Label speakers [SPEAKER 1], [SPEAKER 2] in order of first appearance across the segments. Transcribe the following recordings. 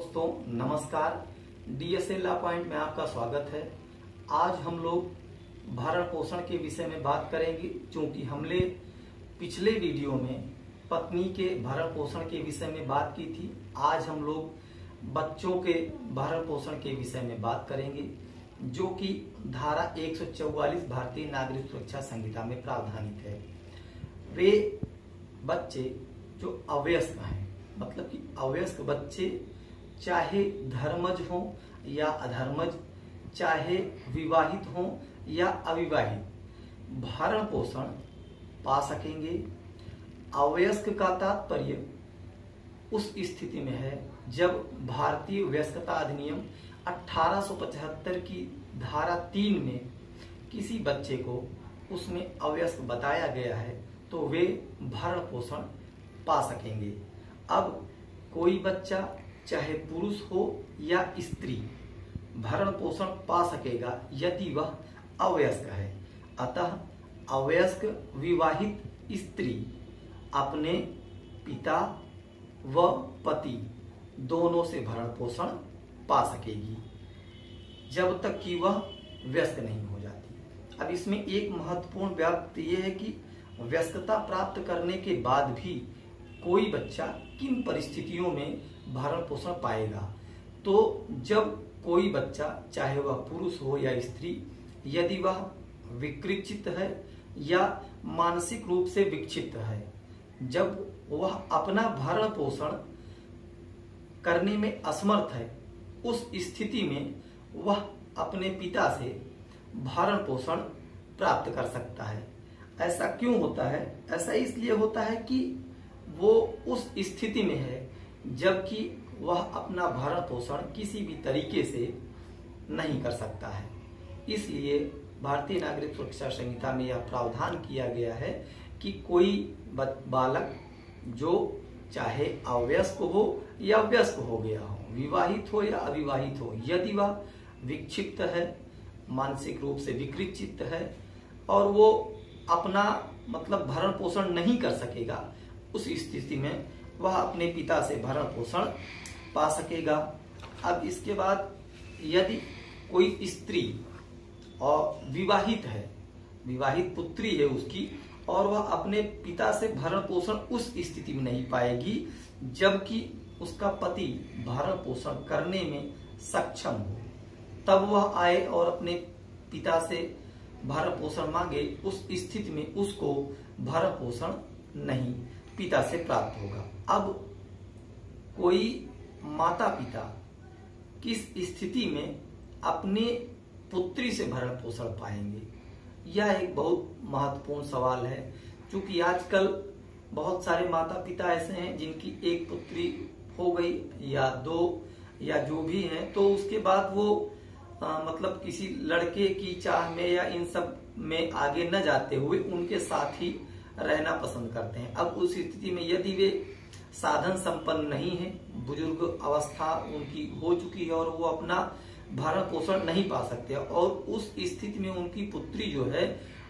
[SPEAKER 1] दोस्तों नमस्कार। DSL law point में आपका स्वागत है। आज हम लोग भरण पोषण के विषय में बात करेंगे। चूंकि हमने पिछले वीडियो में पत्नी के भरण पोषण के विषय में बात की थी, आज हम लोग बच्चों के भरण पोषण के विषय में बात करेंगे, जो कि धारा 144 भारतीय नागरिक सुरक्षा संहिता में प्रावधानित है। वे बच्चे जो अवयस्क हैं, मतलब कि अवयस्क बच्चे चाहे धर्मज हों या अधर्मज, चाहे विवाहित हों या अविवाहित, भरण पोषण पा सकेंगे। अवयस्क का तात्पर्य उस स्थिति में है जब भारतीय वयस्कता अधिनियम 1875 की धारा 3 में किसी बच्चे को उसमें अवयस्क बताया गया है तो वे भरण पोषण पा सकेंगे। अब कोई बच्चा चाहे पुरुष हो या स्त्री भरण पोषण पा सकेगा यदि वह अवयस्क है। अतः अवयस्क विवाहित स्त्री अपने पिता व पति दोनों से भरण पोषण पा सकेगी जब तक कि वह वयस्क नहीं हो जाती। अब इसमें एक महत्वपूर्ण बात यह है कि वयस्कता प्राप्त करने के बाद भी कोई बच्चा किन परिस्थितियों में भरण पोषण पाएगा। तो जब कोई बच्चा चाहे वह पुरुष हो या स्त्री, यदि वह विकृत है या मानसिक रूप से विक्षिप्त है, जब वह अपना भरण पोषण करने में असमर्थ है, उस स्थिति में वह अपने पिता से भरण पोषण प्राप्त कर सकता है। ऐसा क्यों होता है? ऐसा इसलिए होता है कि वो उस स्थिति में है जबकि वह अपना भरण पोषण किसी भी तरीके से नहीं कर सकता है। इसलिए भारतीय नागरिक सुरक्षा संहिता में यह प्रावधान किया गया है कि कोई बालक जो चाहे अवयस्क हो या वयस्क हो गया हो, विवाहित हो या अविवाहित हो, यदि वह विक्षिप्त है, मानसिक रूप से विकृत है और वो अपना मतलब भरण पोषण नहीं कर सकेगा, उस स्थिति में वह अपने पिता से भरण पोषण पा सकेगा। अब इसके बाद यदि कोई स्त्री और विवाहित है, विवाहित पुत्री है उसकी, और वह अपने पिता से भरण पोषण उस स्थिति में नहीं पाएगी जबकि उसका पति भरण पोषण करने में सक्षम हो, तब वह आए और अपने पिता से भरण पोषण मांगे, उस स्थिति में उसको भरण पोषण नहीं पिता से प्राप्त होगा। अब कोई माता पिता किस स्थिति में अपने पुत्री से भरण पोषण पाएंगे, यह एक बहुत महत्वपूर्ण सवाल है। क्योंकि आजकल बहुत सारे माता पिता ऐसे हैं जिनकी एक पुत्री हो गई या दो या जो भी है, तो उसके बाद वो मतलब किसी लड़के की चाह में या इन सब में आगे न जाते हुए उनके साथ ही रहना पसंद करते हैं। अब उस स्थिति में यदि वे साधन संपन्न नहीं है, बुजुर्ग अवस्था उनकी हो चुकी है और वो अपना भरण पोषण नहीं पा सकते, और उस स्थिति में उनकी पुत्री जो है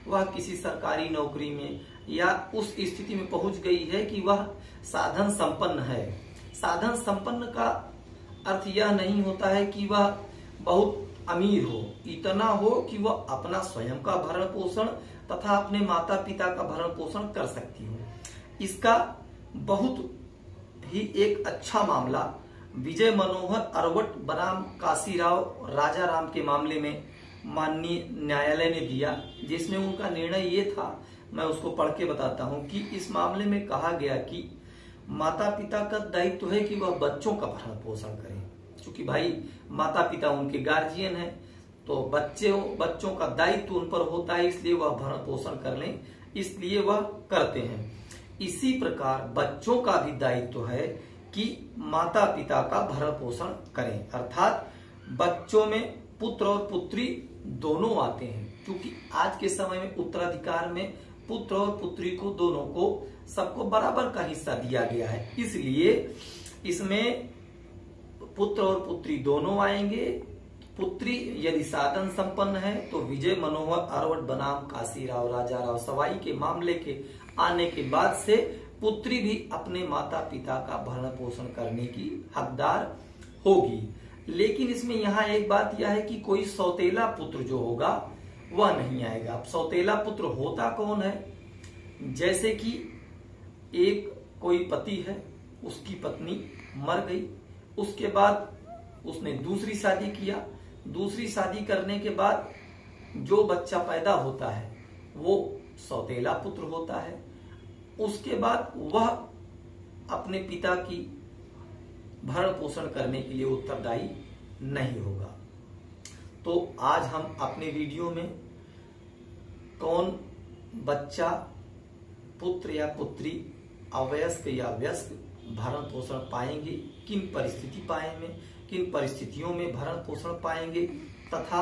[SPEAKER 1] वह किसी सरकारी नौकरी में या उस स्थिति में पहुंच गई है कि वह साधन संपन्न है। साधन संपन्न का अर्थ यह नहीं होता है कि वह बहुत अमीर हो, इतना हो कि वह अपना स्वयं का भरण पोषण तथा अपने माता पिता का भरण पोषण कर सकती हो। इसका बहुत ही एक अच्छा मामला विजय मनोहर अरवट बनाम काशीराव राजाराम के मामले में माननीय न्यायालय ने दिया, जिसमें उनका निर्णय ये था, मैं उसको पढ़ के बताता हूँ कि इस मामले में कहा गया कि माता पिता का दायित्व है कि वह बच्चों का भरण पोषण करें। क्योंकि भाई माता पिता उनके गार्जियन हैं, तो बच्चों का दायित्व उन पर होता है, इसलिए वह भरण पोषण कर लें, इसलिए वह करते हैं। इसी प्रकार बच्चों का भी दायित्व है कि माता पिता का भरण पोषण करें। अर्थात बच्चों में पुत्र और पुत्री दोनों आते हैं, क्योंकि आज के समय में उत्तराधिकार में पुत्र और पुत्री को दोनों को सबको बराबर का हिस्सा दिया गया है। इसलिए इसमें पुत्र और पुत्री दोनों आएंगे। पुत्री यदि साधन संपन्न है तो विजय मनोहर अरवट बनाम काशीराव राजाराव सवाई के मामले के आने के बाद से पुत्री भी अपने माता पिता का भरण पोषण करने की हकदार होगी। लेकिन इसमें यहाँ एक बात यह है कि कोई सौतेला पुत्र जो होगा वह नहीं आएगा। अब सौतेला पुत्र होता कौन है? जैसे कि एक कोई पति है, उसकी पत्नी मर गई, उसके बाद उसने दूसरी शादी किया, दूसरी शादी करने के बाद जो बच्चा पैदा होता है वो सौतेला पुत्र होता है। उसके बाद वह अपने पिता की भरण पोषण करने के लिए उत्तरदायी नहीं होगा। तो आज हम अपने वीडियो में कौन बच्चा, पुत्र या पुत्री, अवयस्क या वयस्क भरण पोषण पाएंगे, किन परिस्थितियों में भरण पोषण पाएंगे, तथा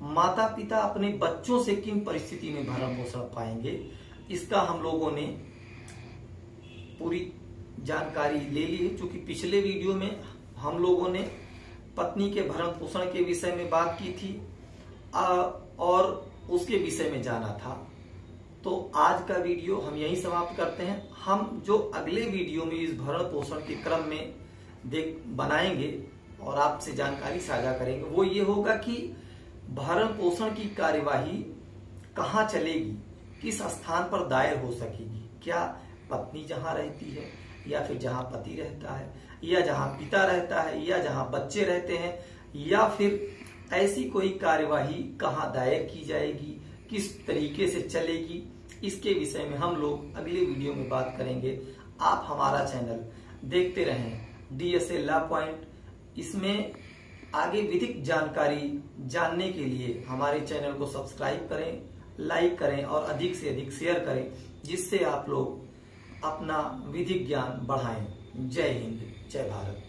[SPEAKER 1] माता पिता अपने बच्चों से किन परिस्थिति में भरण पोषण पाएंगे, इसका हम लोगों ने पूरी जानकारी ले ली है। क्योंकि पिछले वीडियो में हम लोगों ने पत्नी के भरण पोषण के विषय में बात की थी और उसके विषय में जाना था। तो आज का वीडियो हम यहीं समाप्त करते हैं। हम जो अगले वीडियो में इस भरण पोषण के क्रम में बनाएंगे और आपसे जानकारी साझा करेंगे, वो ये होगा कि भरण पोषण की कार्यवाही कहाँ चलेगी, किस स्थान पर दायर हो सकेगी। क्या पत्नी जहां रहती है, या फिर जहां पति रहता है, या जहां पिता रहता है, या जहां बच्चे रहते हैं, या फिर ऐसी कोई कार्यवाही कहाँ दायर की जाएगी, किस तरीके से चलेगी, इसके विषय में हम लोग अगले वीडियो में बात करेंगे। आप हमारा चैनल देखते रहें DSA लॉ पॉइंट। इसमें आगे विधिक जानकारी जानने के लिए हमारे चैनल को सब्सक्राइब करें, लाइक करें और अधिक से अधिक शेयर करें, जिससे आप लोग अपना विधिक ज्ञान बढ़ाएं। जय हिंद, जय भारत।